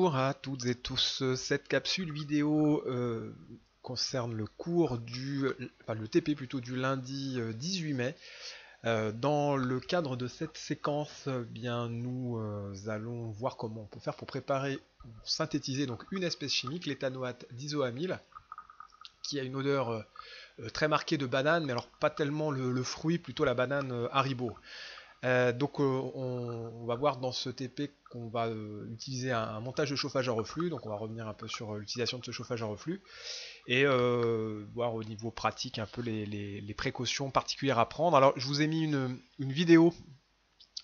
Bonjour à toutes et tous. Cette capsule vidéo concerne le cours le TP plutôt du lundi 18 mai. Dans le cadre de cette séquence, bien nous allons voir comment on peut faire pour préparer, synthétiser donc une espèce chimique, l'éthanoate d'isoamyle, qui a une odeur très marquée de banane, mais alors pas tellement le fruit, plutôt la banane Haribo. On va voir dans ce TP qu'on va utiliser un montage de chauffage à reflux, donc on va revenir un peu sur l'utilisation de ce chauffage à reflux et voir au niveau pratique un peu les précautions particulières à prendre. Alors je vous ai mis une vidéo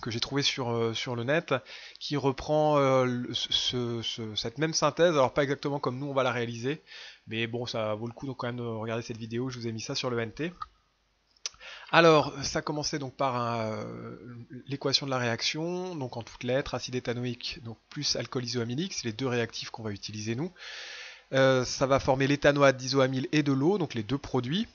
que j'ai trouvée sur le net qui reprend cette même synthèse, alors pas exactement comme nous on va la réaliser, mais bon ça vaut le coup donc quand même de regarder cette vidéo, je vous ai mis ça sur le NT. Alors, ça commençait donc par l'équation de la réaction, donc en toutes lettres, acide éthanoïque donc plus alcool isoamylique, c'est les deux réactifs qu'on va utiliser nous. Ça va former l'éthanoate d'isoamyle et de l'eau, donc les deux produits.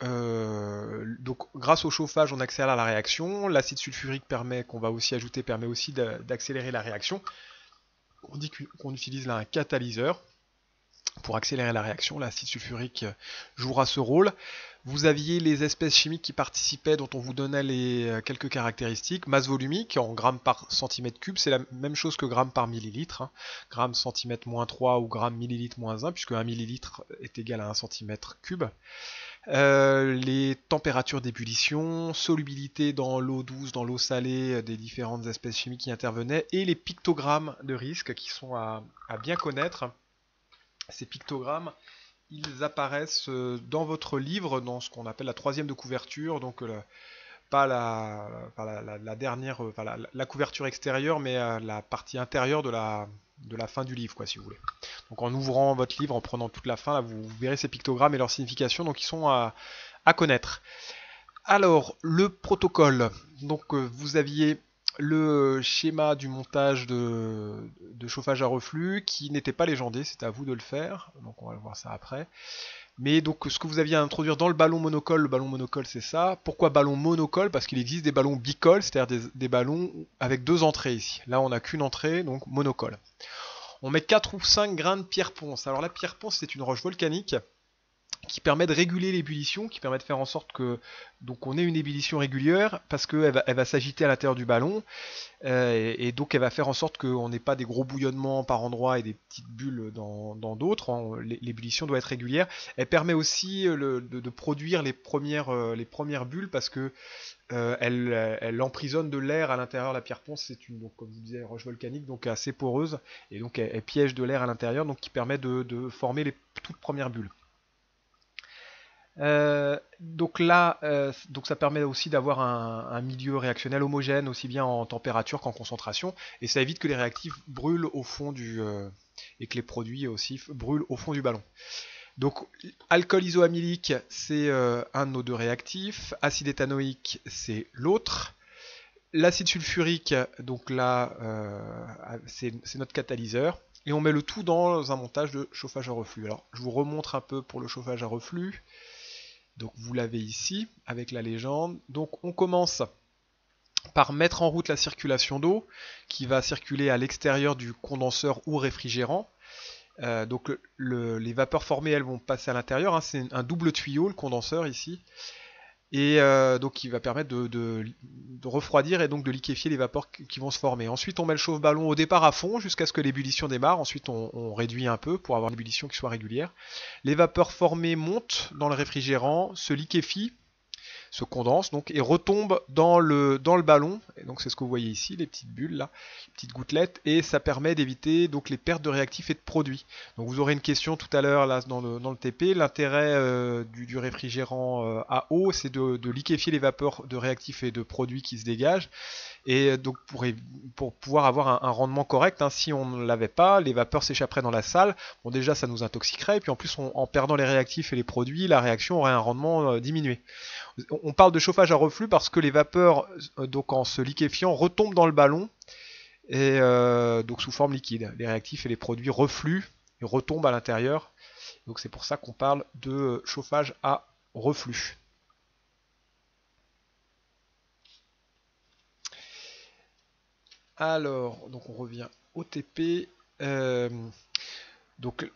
Donc grâce au chauffage, on accélère la réaction. L'acide sulfurique qu'on va aussi ajouter permet aussi d'accélérer la réaction. On dit qu'on utilise là un catalyseur pour accélérer la réaction. L'acide sulfurique jouera ce rôle. Vous aviez les espèces chimiques qui participaient, dont on vous donnait quelques caractéristiques. Masse volumique en grammes par centimètre cube, c'est la même chose que grammes par millilitre. Gramme centimètre moins 3 ou gramme millilitre moins 1, puisque 1 millilitre est égal à 1 centimètre cube. Les températures d'ébullition, solubilité dans l'eau douce, dans l'eau salée des différentes espèces chimiques qui intervenaient, et les pictogrammes de risque qui sont à bien connaître. Ces pictogrammes, ils apparaissent dans votre livre, dans ce qu'on appelle la troisième de couverture, donc pas la dernière, la couverture extérieure, mais la partie intérieure de la fin du livre, quoi, si vous voulez. Donc en ouvrant votre livre, en prenant toute la fin, là, vous verrez ces pictogrammes et leur signification, donc ils sont à connaître. Alors, le protocole, donc vous aviez le schéma du montage de chauffage à reflux qui n'était pas légendé, c'était à vous de le faire, donc on va voir ça après. Mais donc ce que vous aviez à introduire dans le ballon monocole c'est ça. Pourquoi ballon monocole? Parce qu'il existe des ballons bicoles, c'est-à-dire des ballons avec deux entrées ici. Là on n'a qu'une entrée, donc monocole. On met 4 ou 5 grains de pierre ponce. Alors la pierre ponce c'est une roche volcanique qui permet de réguler l'ébullition, qui permet de faire en sorte que donc on ait une ébullition régulière parce qu'elle va s'agiter à l'intérieur du ballon et donc elle va faire en sorte qu'on n'ait pas des gros bouillonnements par endroits et des petites bulles dans d'autres. L'ébullition doit être régulière. Elle permet aussi de produire les premières bulles parce que elle emprisonne de l'air à l'intérieur. La pierre ponce c'est donc, comme je vous disais, roche volcanique, donc assez poreuse et donc elle piège de l'air à l'intérieur, donc qui permet de former les toutes premières bulles. Donc là, donc ça permet aussi d'avoir un milieu réactionnel homogène, aussi bien en température qu'en concentration, et ça évite que les réactifs brûlent au fond et que les produits aussi brûlent au fond du ballon. Donc alcool isoamylique, c'est un de nos deux réactifs, acide éthanoïque, c'est l'autre. L'acide sulfurique, donc là, c'est notre catalyseur. Et on met le tout dans un montage de chauffage à reflux. Alors, je vous remontre un peu pour le chauffage à reflux. Donc vous l'avez ici avec la légende. Donc on commence par mettre en route la circulation d'eau qui va circuler à l'extérieur du condenseur ou réfrigérant. Donc les vapeurs formées elles vont passer à l'intérieur. C'est un double tuyau le condenseur ici. Et donc qui va permettre de refroidir et donc de liquéfier les vapeurs qui vont se former. Ensuite on met le chauffe-ballon au départ à fond jusqu'à ce que l'ébullition démarre. Ensuite on réduit un peu pour avoir une ébullition qui soit régulière. Les vapeurs formées montent dans le réfrigérant, se liquéfient, se condensent donc et retombent dans le ballon. Et donc c'est ce que vous voyez ici, les petites bulles là, les petites gouttelettes, et ça permet d'éviter donc les pertes de réactifs et de produits. Donc vous aurez une question tout à l'heure là dans le TP. L'intérêt du réfrigérant à eau, c'est de liquéfier les vapeurs de réactifs et de produits qui se dégagent. Et donc pour pouvoir avoir un rendement correct, si on ne l'avait pas, les vapeurs s'échapperaient dans la salle. Bon déjà ça nous intoxiquerait, et puis en plus en perdant les réactifs et les produits, la réaction aurait un rendement diminué. On parle de chauffage à reflux parce que les vapeurs, donc en se liquéfiant, retombent dans le ballon et donc sous forme liquide. Les réactifs et les produits refluent et retombent à l'intérieur. Donc c'est pour ça qu'on parle de chauffage à reflux. Alors, donc on revient au TP. Euh, donc,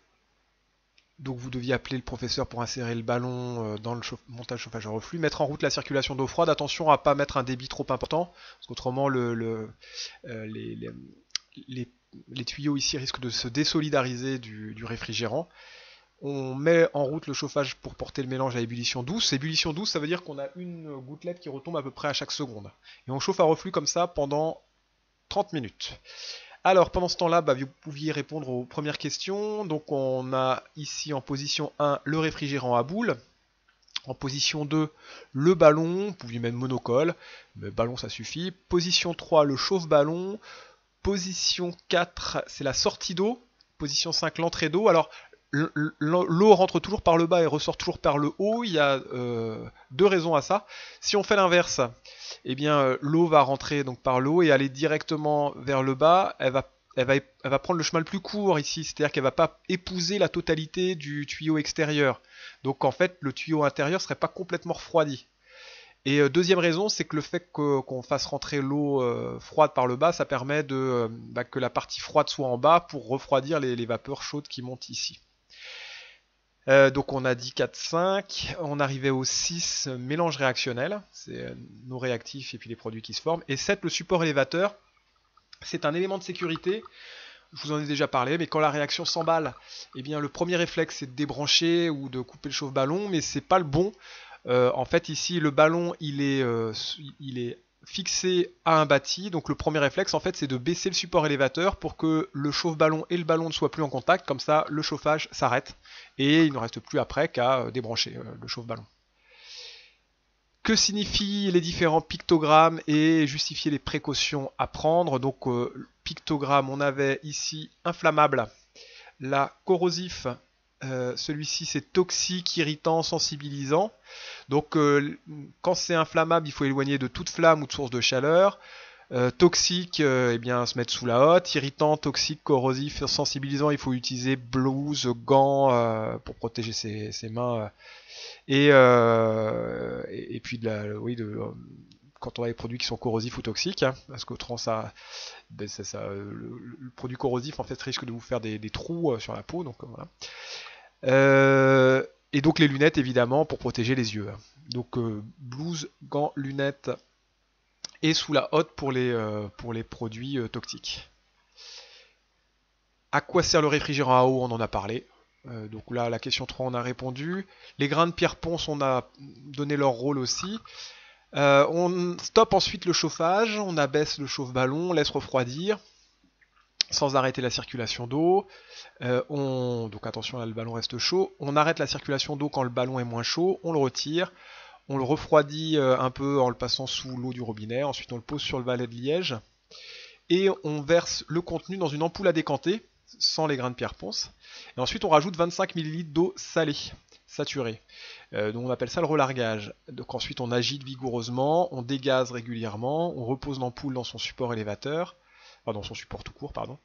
donc vous deviez appeler le professeur pour insérer le ballon dans le montage chauffage à reflux, mettre en route la circulation d'eau froide. Attention à ne pas mettre un débit trop important, parce qu'autrement les, les tuyaux ici risquent de se désolidariser du réfrigérant. On met en route le chauffage pour porter le mélange à ébullition douce. Ébullition douce, ça veut dire qu'on a une gouttelette qui retombe à peu près à chaque seconde. Et on chauffe à reflux comme ça pendant 30 minutes. Alors pendant ce temps-là, vous pouviez répondre aux premières questions. Donc on a ici en position 1 le réfrigérant à boule. En position 2, le ballon, vous pouviez mettre monocole, mais ballon ça suffit. Position 3, le chauffe-ballon. Position 4, c'est la sortie d'eau. Position 5, l'entrée d'eau. Alors l'eau rentre toujours par le bas et ressort toujours par le haut. Il y a deux raisons à ça. Si on fait l'inverse, eh bien l'eau va rentrer donc par le haut et aller directement vers le bas. Elle va prendre le chemin le plus court ici, c'est-à-dire qu'elle va pas épouser la totalité du tuyau extérieur. Donc en fait, le tuyau intérieur serait pas complètement refroidi. Et deuxième raison, c'est que le fait qu'on fasse rentrer l'eau froide par le bas, ça permet que la partie froide soit en bas pour refroidir les vapeurs chaudes qui montent ici. Donc on a dit 4, 5, on arrivait au 6, mélange réactionnel, c'est nos réactifs et puis les produits qui se forment. Et 7, le support élévateur, c'est un élément de sécurité, je vous en ai déjà parlé, mais quand la réaction s'emballe, eh bien le premier réflexe c'est de débrancher ou de couper le chauffe-ballon, mais c'est pas le bon. En fait ici le ballon il est fixé à un bâti, donc le premier réflexe en fait c'est de baisser le support élévateur pour que le chauffe-ballon et le ballon ne soient plus en contact, comme ça le chauffage s'arrête et il ne reste plus après qu'à débrancher le chauffe-ballon. Que signifient les différents pictogrammes et justifier les précautions à prendre. Donc pictogramme, on avait ici inflammable, là corrosif, celui-ci c'est toxique, irritant, sensibilisant. Donc quand c'est inflammable, il faut éloigner de toute flamme ou de source de chaleur. Toxique, eh bien se mettre sous la hotte. Irritant, toxique, corrosif, sensibilisant, il faut utiliser blouse, gants pour protéger ses mains. Et puis quand on a des produits qui sont corrosifs ou toxiques, hein, parce qu'autrement le produit corrosif en fait risque de vous faire des trous sur la peau, donc voilà. Et donc les lunettes évidemment pour protéger les yeux. Donc blouse, gants, lunettes et sous la hotte pour les produits toxiques. À quoi sert le réfrigérant à eau? On en a parlé. Donc là, la question 3, on a répondu. Les grains de pierre ponce, on a donné leur rôle aussi. On stoppe ensuite le chauffage, on abaisse le chauffe-ballon, on laisse refroidir sans arrêter la circulation d'eau. Donc attention, là le ballon reste chaud. On arrête la circulation d'eau quand le ballon est moins chaud, on le retire. On le refroidit un peu en le passant sous l'eau du robinet. Ensuite, on le pose sur le valet de liège. Et on verse le contenu dans une ampoule à décanter, sans les grains de pierre ponce. Et ensuite, on rajoute 25 ml d'eau salée, saturée. Donc on appelle ça le relargage. Donc ensuite, on agite vigoureusement, on dégaze régulièrement, on repose l'ampoule dans son support élévateur. Enfin, dans son support tout court, pardon.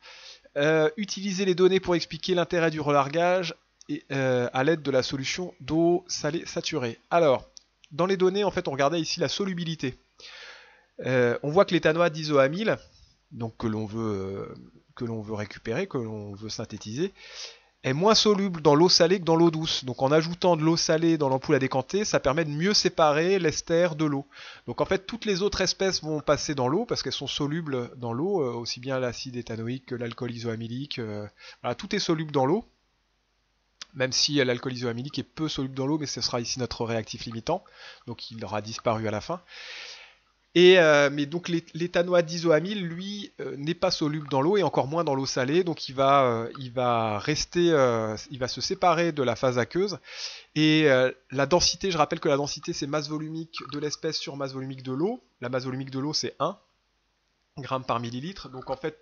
Utilisez les données pour expliquer l'intérêt du relargage à l'aide de la solution d'eau salée saturée. Alors, dans les données, en fait, on regardait ici la solubilité. On voit que l'éthanoate d'isoamyle, donc que l'on veut récupérer, que l'on veut synthétiser, est moins soluble dans l'eau salée que dans l'eau douce. Donc en ajoutant de l'eau salée dans l'ampoule à décanter, ça permet de mieux séparer l'ester de l'eau. Donc en fait, toutes les autres espèces vont passer dans l'eau parce qu'elles sont solubles dans l'eau, aussi bien l'acide éthanoïque que l'alcool isoamylique. Voilà, tout est soluble dans l'eau. Même si l'alcool isoamylique est peu soluble dans l'eau, mais ce sera ici notre réactif limitant, donc il aura disparu à la fin. Mais donc l'éthanoate d'isoamyle, lui, n'est pas soluble dans l'eau et encore moins dans l'eau salée, donc il va se séparer de la phase aqueuse. Et la densité, je rappelle que la densité c'est masse volumique de l'espèce sur masse volumique de l'eau. La masse volumique de l'eau c'est 1 g par millilitre. Donc en fait,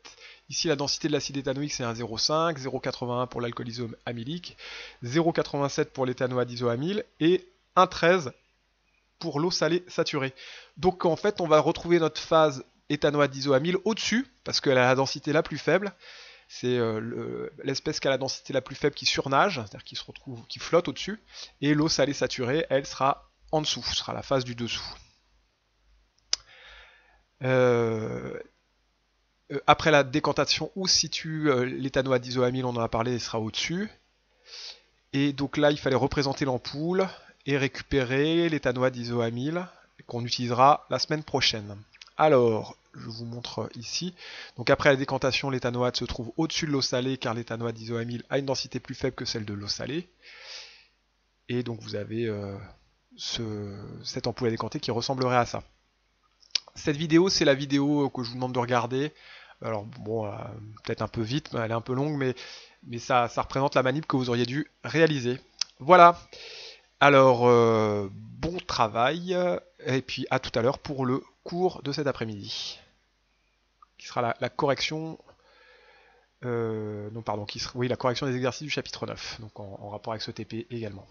ici la densité de l'acide éthanoïque c'est 1,05, 0,81 pour l'alcool isoamylique, 0,87 pour l'éthanoate d'isoamyle et 1,13 pour l'eau salée saturée. Donc en fait, on va retrouver notre phase éthanoate d'isoamyle au-dessus, parce qu'elle a la densité la plus faible. C'est l'espèce qui a la densité la plus faible qui surnage, c'est-à-dire qui flotte au-dessus. Et l'eau salée saturée, elle sera en dessous, sera la phase du dessous. Après la décantation, où se situe l'éthanoate d'isoamyle, on en a parlé, il sera au-dessus. Et donc là, il fallait représenter l'ampoule et récupérer l'éthanoate d'isoamyle qu'on utilisera la semaine prochaine. Alors, je vous montre ici. Donc après la décantation, l'éthanoate se trouve au-dessus de l'eau salée car l'éthanoate d'isoamyle a une densité plus faible que celle de l'eau salée. Et donc vous avez cette ampoule à décanter qui ressemblerait à ça. Cette vidéo, c'est la vidéo que je vous demande de regarder. Alors bon, peut-être un peu vite, elle est un peu longue, mais ça représente la manip que vous auriez dû réaliser. Voilà. Alors, bon travail, et puis à tout à l'heure pour le cours de cet après-midi, qui sera la correction, non pardon, oui, la correction des exercices du chapitre 9, donc en rapport avec ce TP également.